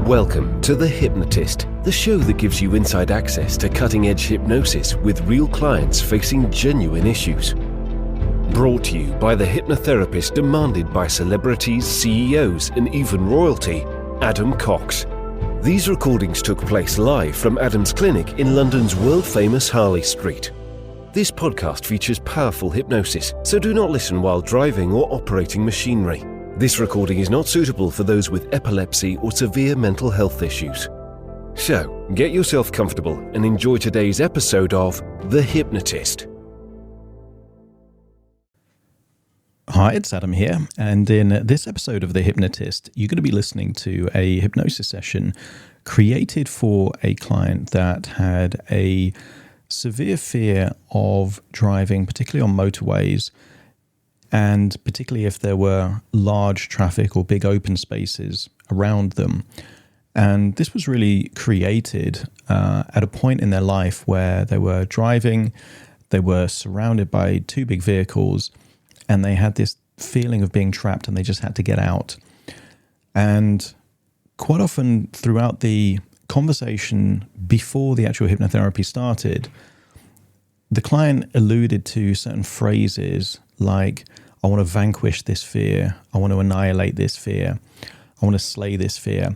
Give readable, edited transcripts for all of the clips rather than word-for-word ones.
Welcome to The Hypnotist, the show that gives you inside access to cutting-edge hypnosis with real clients facing genuine issues. Brought to you by the hypnotherapist demanded by celebrities, CEOs, and even royalty, Adam Cox. These recordings took place live from Adam's clinic in London's world-famous Harley Street. This podcast features powerful hypnosis, so do not listen while driving or operating machinery. This recording is not suitable for those with epilepsy or severe mental health issues. So, get yourself comfortable and enjoy today's episode of The Hypnotist. Hi, it's Adam here, and in this episode of The Hypnotist, you're going to be listening to a hypnosis session created for a client that had a severe fear of driving, particularly on motorways, and particularly if there were large traffic or big open spaces around them. And this was really created at a point in their life where they were driving, they were surrounded by two big vehicles, and they had this feeling of being trapped and they just had to get out. And quite often throughout the conversation before the actual hypnotherapy started, the client alluded to certain phrases like, I want to vanquish this fear, I want to annihilate this fear, I want to slay this fear.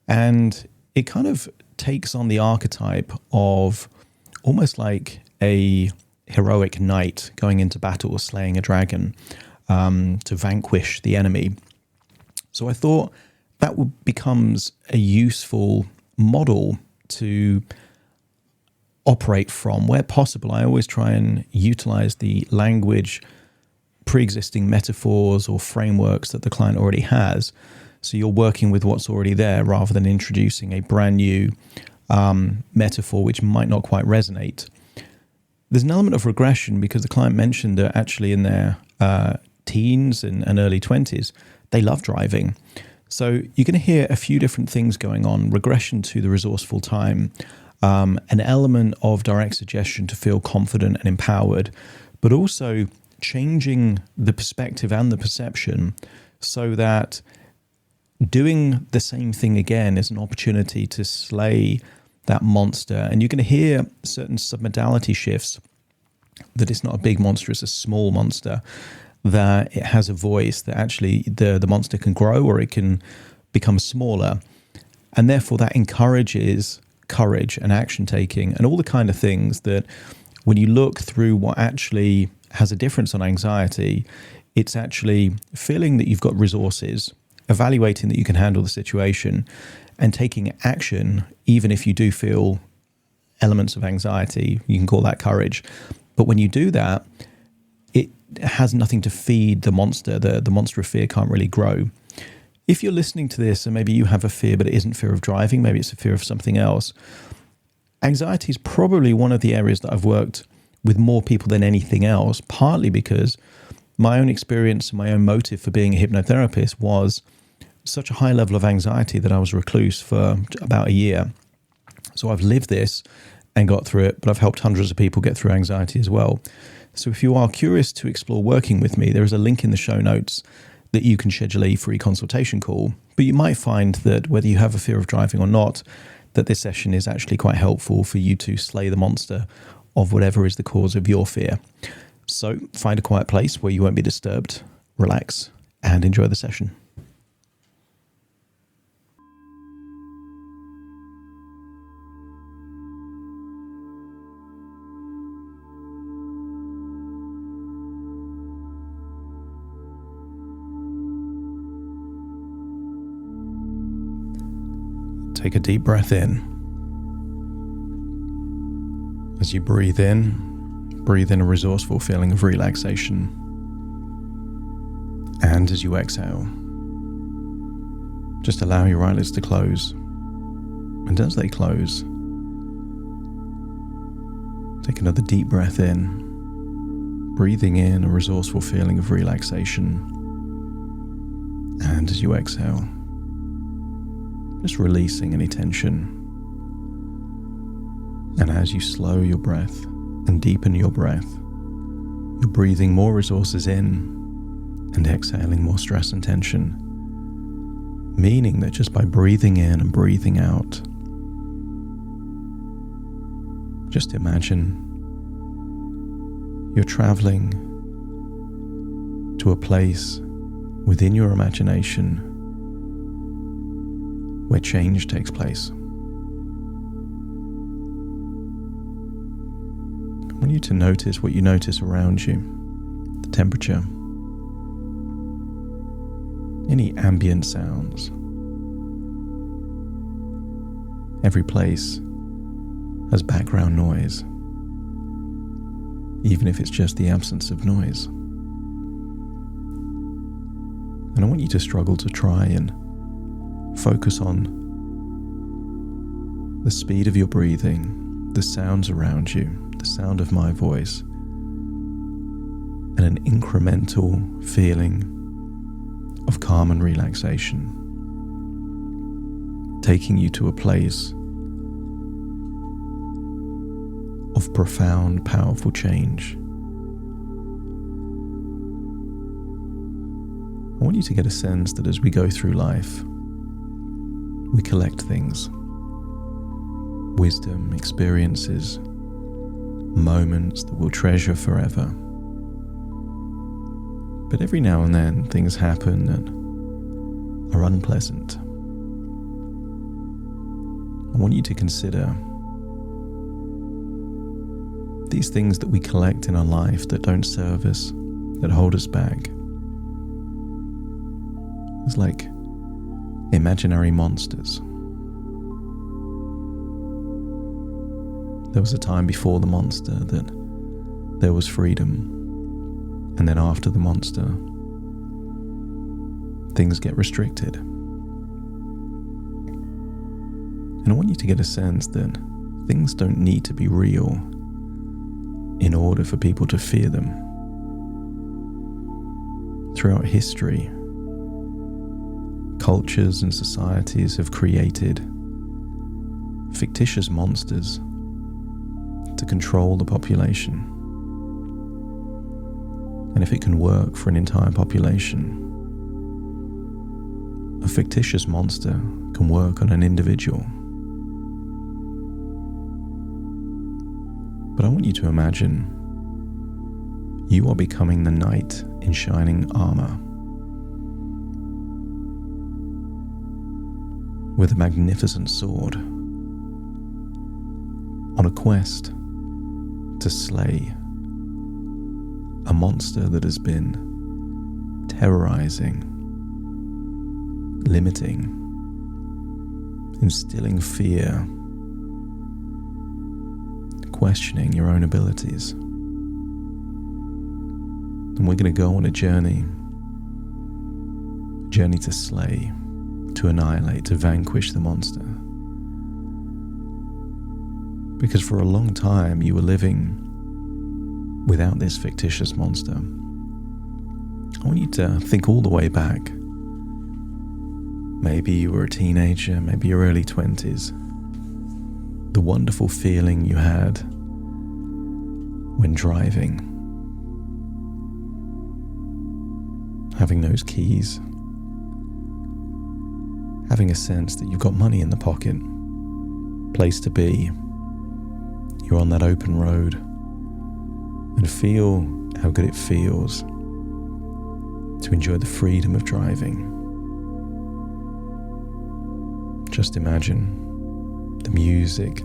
And it kind of takes on the archetype of almost like a heroic knight going into battle, slaying a dragon, to vanquish the enemy. So I thought that becomes a useful model to operate from. Where possible, I always try and utilize the language, pre-existing metaphors or frameworks that the client already has. So you're working with what's already there rather than introducing a brand new metaphor which might not quite resonate. There's an element of regression because the client mentioned that actually in their teens and early 20s, they love driving. So you're going to hear a few different things going on. Regression to the resourceful time, an element of direct suggestion to feel confident and empowered, but also changing the perspective and the perception so that doing the same thing again is an opportunity to slay that monster. And you're going to hear certain submodality shifts, that it's not a big monster, it's a small monster, that it has a voice, that actually the monster can grow or it can become smaller. And therefore that encourages courage and action taking and all the kind of things that when you look through what actually has a difference on anxiety, it's actually feeling that you've got resources, evaluating that you can handle the situation, and taking action, even if you do feel elements of anxiety. You can call that courage. But when you do that, it has nothing to feed the monster. The monster of fear can't really grow. If you're listening to this and maybe you have a fear, but it isn't fear of driving, maybe it's a fear of something else, anxiety is probably one of the areas that I've worked with more people than anything else, partly because my own experience and my own motive for being a hypnotherapist was such a high level of anxiety that I was a recluse for about a year. So I've lived this and got through it, but I've helped hundreds of people get through anxiety as well. So if you are curious to explore working with me, there is a link in the show notes that you can schedule a free consultation call. But you might find that whether you have a fear of driving or not, that this session is actually quite helpful for you to slay the monster of whatever is the cause of your fear. So find a quiet place where you won't be disturbed, relax, and enjoy the session. Take a deep breath in. As you breathe in a resourceful feeling of relaxation. And as you exhale, just allow your eyelids to close. And as they close, take another deep breath in, breathing in a resourceful feeling of relaxation. And as you exhale, just releasing any tension. And as you slow your breath and deepen your breath, you're breathing more resources in and exhaling more stress and tension. Meaning that just by breathing in and breathing out, just imagine you're traveling to a place within your imagination where change takes place. I want you to notice what you notice around you, the temperature, any ambient sounds. Every place has background noise, even if it's just the absence of noise. And I want you to struggle to try and focus on the speed of your breathing, the sounds around you, the sound of my voice, and an incremental feeling of calm and relaxation, taking you to a place of profound, powerful change. I want you to get a sense that as we go through life, we collect things, wisdom, experiences, moments that we'll treasure forever. But every now and then things happen that are unpleasant. I want you to consider these things that we collect in our life that don't serve us, that hold us back. It's like imaginary monsters. There was a time before the monster that there was freedom. And then after the monster, things get restricted. And I want you to get a sense that things don't need to be real in order for people to fear them. Throughout history, cultures and societies have created fictitious monsters to control the population. And if it can work for an entire population, a fictitious monster can work on an individual. But I want you to imagine you are becoming the knight in shining armor, with a magnificent sword, on a quest to slay a monster that has been terrorizing, limiting, instilling fear, questioning your own abilities. And we're going to go on a journey to slay, to annihilate, to vanquish the monster. Because for a long time you were living without this fictitious monster. I want you to think all the way back. Maybe you were a teenager, maybe your early 20s. The wonderful feeling you had when driving. Having those keys. Having a sense that you've got money in the pocket. Place to be. You're on that open road. And feel how good it feels to enjoy the freedom of driving. Just imagine the music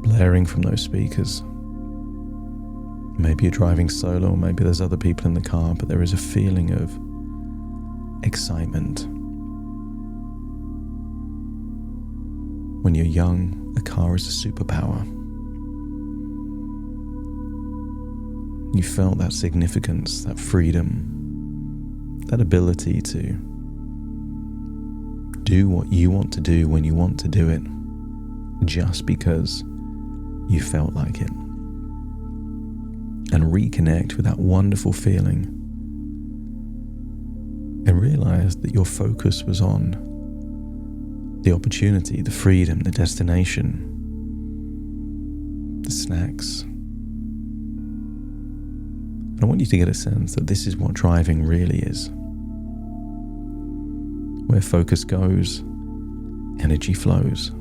blaring from those speakers. Maybe you're driving solo, maybe there's other people in the car, but there is a feeling of excitement. When you're young, a car is a superpower. You felt that significance, that freedom, that ability to do what you want to do when you want to do it, just because you felt like it. And reconnect with that wonderful feeling and realize that your focus was on the opportunity, the freedom, the destination, the snacks. I want you to get a sense that this is what driving really is. Where focus goes, energy flows.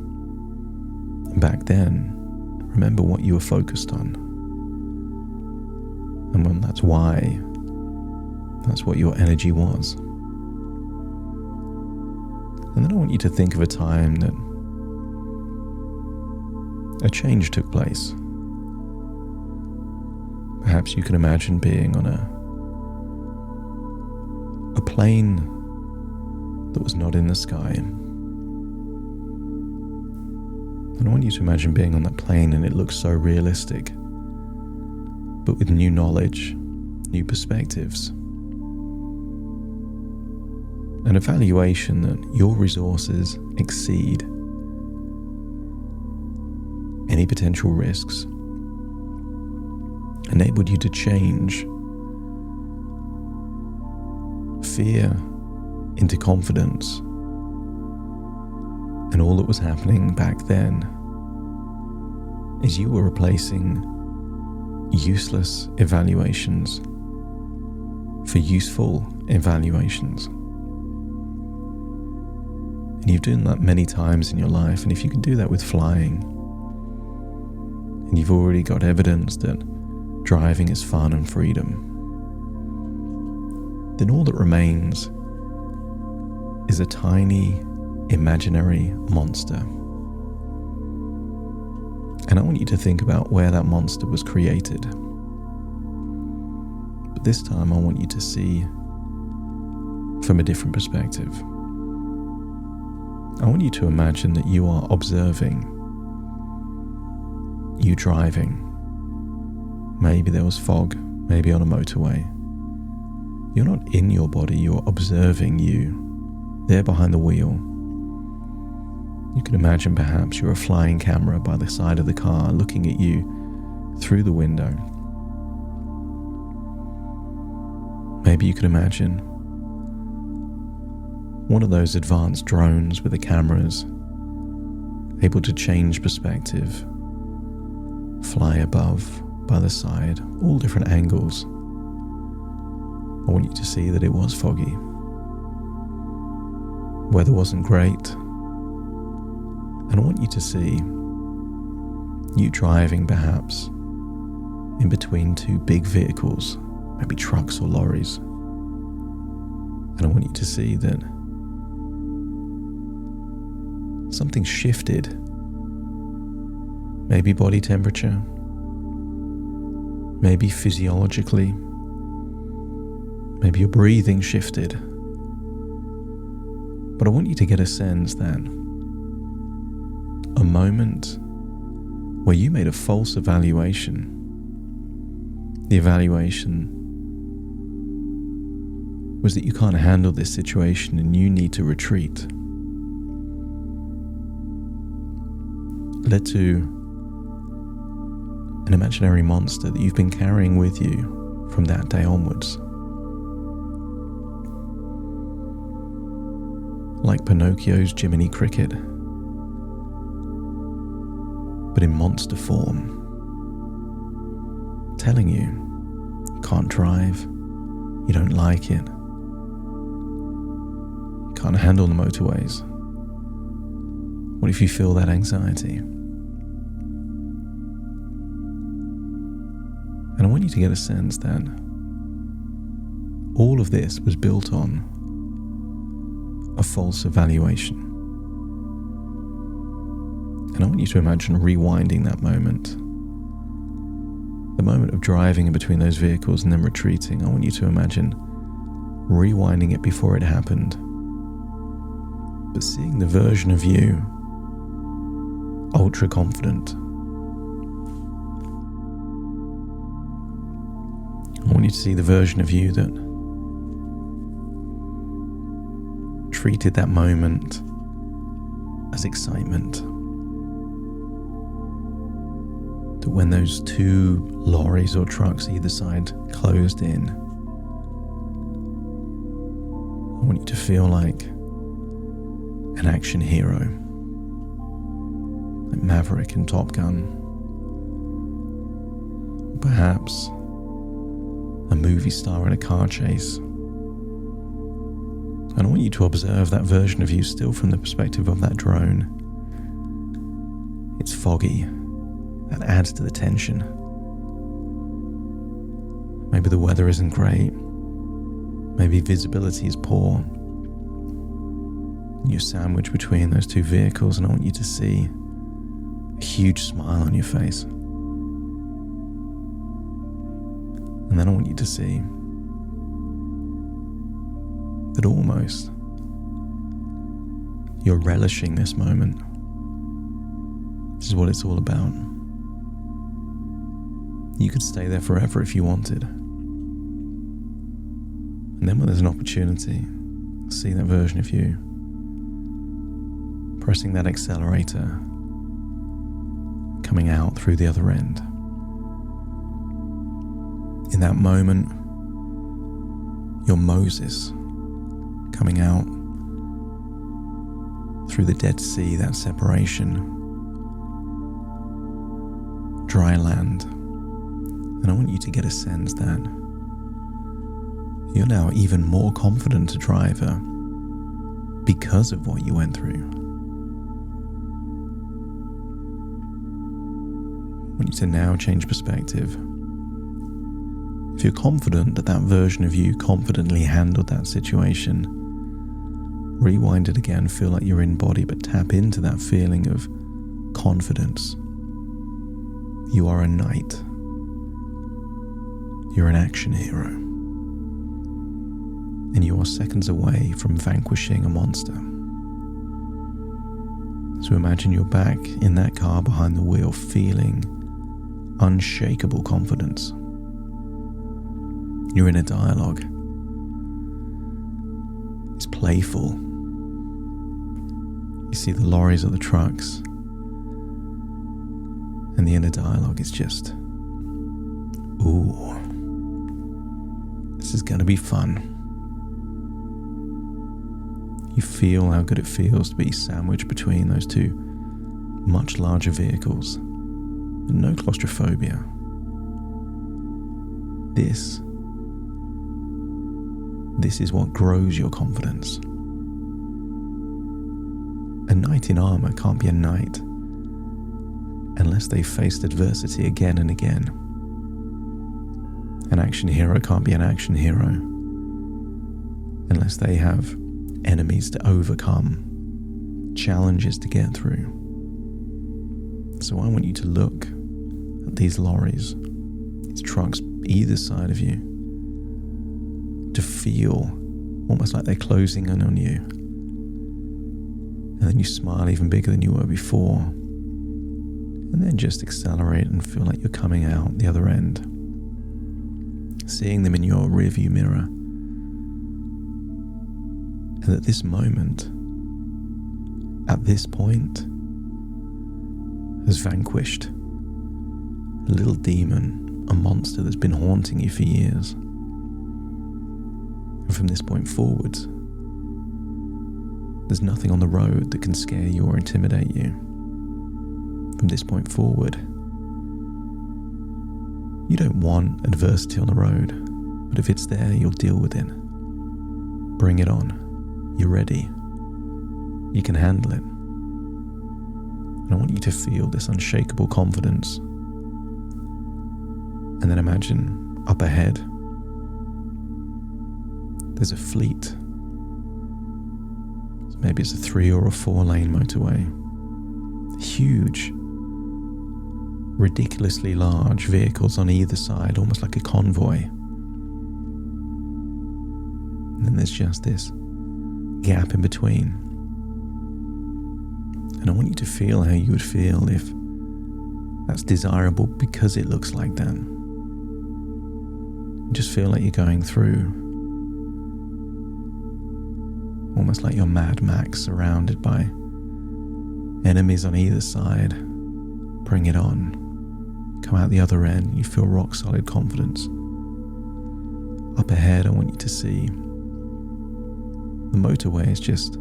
And back then, remember what you were focused on. And when that's why, that's what your energy was. And then I want you to think of a time that a change took place. Perhaps you can imagine being on a plane that was not in the sky. And I want you to imagine being on that plane and it looks so realistic, but with new knowledge, new perspectives, an evaluation that your resources exceed any potential risks, enabled you to change fear into confidence. And all that was happening back then is you were replacing useless evaluations for useful evaluations. And you've done that many times in your life, and if you can do that with flying, and you've already got evidence that driving is fun and freedom, then all that remains is a tiny imaginary monster. And I want you to think about where that monster was created. But this time I want you to see from a different perspective. I want you to imagine that you are observing you driving. Maybe there was fog, maybe on a motorway. You're not in your body, you're observing you, there behind the wheel. You can imagine perhaps you're a flying camera by the side of the car looking at you through the window. Maybe you can imagine one of those advanced drones with the cameras, able to change perspective, fly above, by the side, all different angles. I want you to see that it was foggy. Weather wasn't great. And I want you to see you driving perhaps in between two big vehicles, maybe trucks or lorries. And I want you to see that something shifted. Maybe body temperature, maybe physiologically, maybe your breathing shifted. But I want you to get a sense that a moment where you made a false evaluation, the evaluation was that you can't handle this situation and you need to retreat, led to an imaginary monster that you've been carrying with you from that day onwards. Like Pinocchio's Jiminy Cricket, but in monster form, telling you can't drive, you don't like it, you can't handle the motorways. What if you feel that anxiety? And I want you to get a sense that all of this was built on a false evaluation. And I want you to imagine rewinding that moment. The moment of driving in between those vehicles and then retreating. I want you to imagine rewinding it before it happened. But seeing the version of you, ultra confident. I want you to see the version of you that treated that moment as excitement. That when those two lorries or trucks either side closed in, I want you to feel like an action hero, like Maverick in Top Gun, perhaps a movie star in a car chase. And I want you to observe that version of you still from the perspective of that drone. It's foggy. That adds to the tension. Maybe the weather isn't great. Maybe visibility is poor. You're sandwiched between those two vehicles, and I want you to see a huge smile on your face. And then I want you to see that almost you're relishing this moment. This is what it's all about. You could stay there forever if you wanted. And then when there's an opportunity, see that version of you pressing that accelerator, coming out through the other end. In that moment, you're Moses coming out through the Dead Sea, that separation, dry land. And I want you to get a sense that you're now even more confident a driver because of what you went through. I want you to now change perspective. If you're confident that that version of you confidently handled that situation, rewind it again, feel like you're in body, but tap into that feeling of confidence. You are a knight. You're an action hero. And you are seconds away from vanquishing a monster. So imagine you're back in that car behind the wheel, feeling unshakable confidence. You're in a dialogue. It's playful. You see the lorries or the trucks, and the inner dialogue is just, ooh, this is going to be fun. You feel how good it feels to be sandwiched between those two much larger vehicles, with no claustrophobia. This is what grows your confidence. A knight in armor can't be a knight unless they've faced adversity again and again. An action hero can't be an action hero unless they have enemies to overcome, challenges to get through. So I want you to look at these lorries, these trucks either side of you, to feel almost like they're closing in on you. And then you smile even bigger than you were before. And then just accelerate and feel like you're coming out the other end. Seeing them in your rearview mirror. And at this moment, at this point, has vanquished a little demon, a monster that's been haunting you for years. And from this point forwards, there's nothing on the road that can scare you or intimidate you. From this point forward, you don't want adversity on the road, but if it's there, you'll deal with it. Bring it on. You're ready. You can handle it. And I want you to feel this unshakable confidence. And then imagine up ahead, there's a fleet. So maybe it's a 3 or a 4 lane motorway. Huge, ridiculously large vehicles on either side, almost like a convoy. And then there's just this gap in between. And I want you to feel how you would feel if that's desirable because it looks like that. Just feel like you're going through, almost like you're Mad Max, surrounded by enemies on either side. Bring it on. Come out the other end, you feel rock solid confidence. Up ahead, I want you to see the motorway is just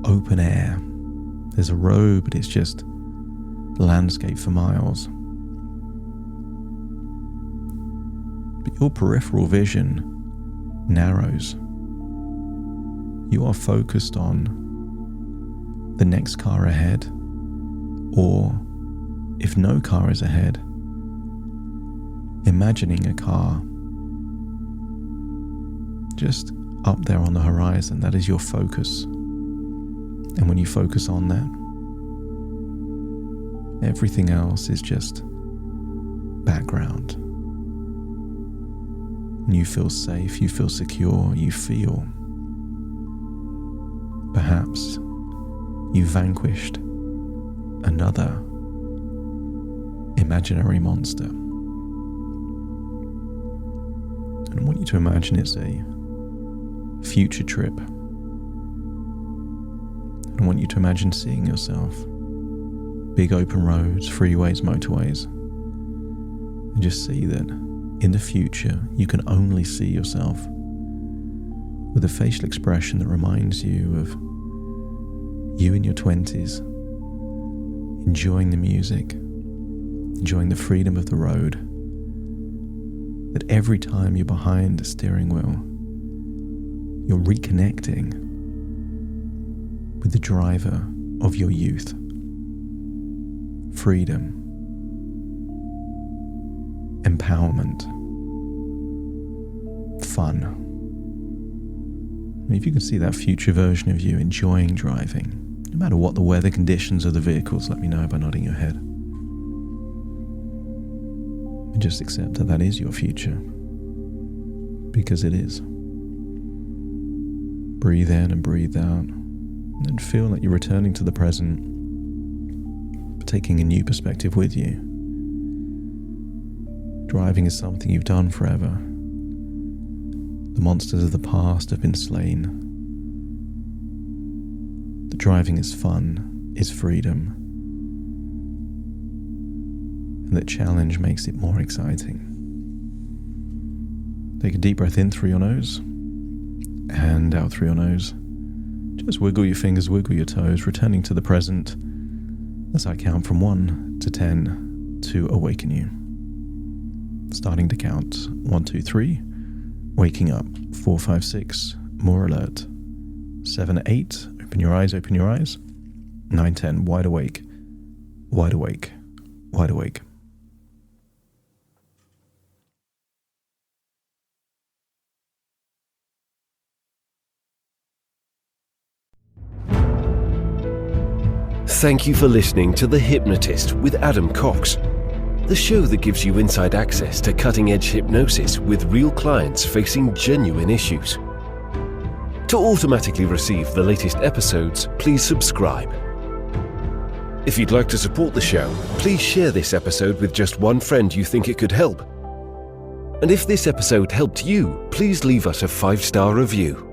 open air. There's a road, but it's just landscape for miles. But your peripheral vision narrows. you are focused on the next car ahead, or if no car is ahead, imagining a car just up there on the horizon. That is your focus. And when you focus on that, everything else is just background. And you feel safe, you feel secure, you feel perhaps you vanquished another imaginary monster. And I want you to imagine it's a future trip. I want you to imagine seeing yourself. Big open roads, freeways, motorways. And just see that in the future, you can only see yourself with a facial expression that reminds you of you in your 20s, enjoying the music, enjoying the freedom of the road. That every time you're behind the steering wheel, you're reconnecting with the driver of your youth. Freedom, empowerment, fun. And if you can see that future version of you enjoying driving, no matter what the weather conditions of the vehicles, let me know by nodding your head. And just accept that that is your future, because it is. Breathe in and breathe out, and then feel like you're returning to the present, but taking a new perspective with you. Driving is something you've done forever. The monsters of the past have been slain. The driving is fun, is freedom, and that challenge makes it more exciting. Take a deep breath in through your nose and out through your nose. Just wiggle your fingers, wiggle your toes, returning to the present as I count from 1 to 10 to awaken you. Starting to count 1, 2, 3, waking up. 4, 5, 6, more alert. 7, 8, open your eyes, open your eyes. 9, 10, wide awake, wide awake, wide awake. Thank you for listening to The Hypnotist with Adam Cox, the show that gives you inside access to cutting-edge hypnosis with real clients facing genuine issues. To automatically receive the latest episodes, please subscribe. If you'd like to support the show, please share this episode with just one friend you think it could help. And if this episode helped you, please leave us a 5-star review.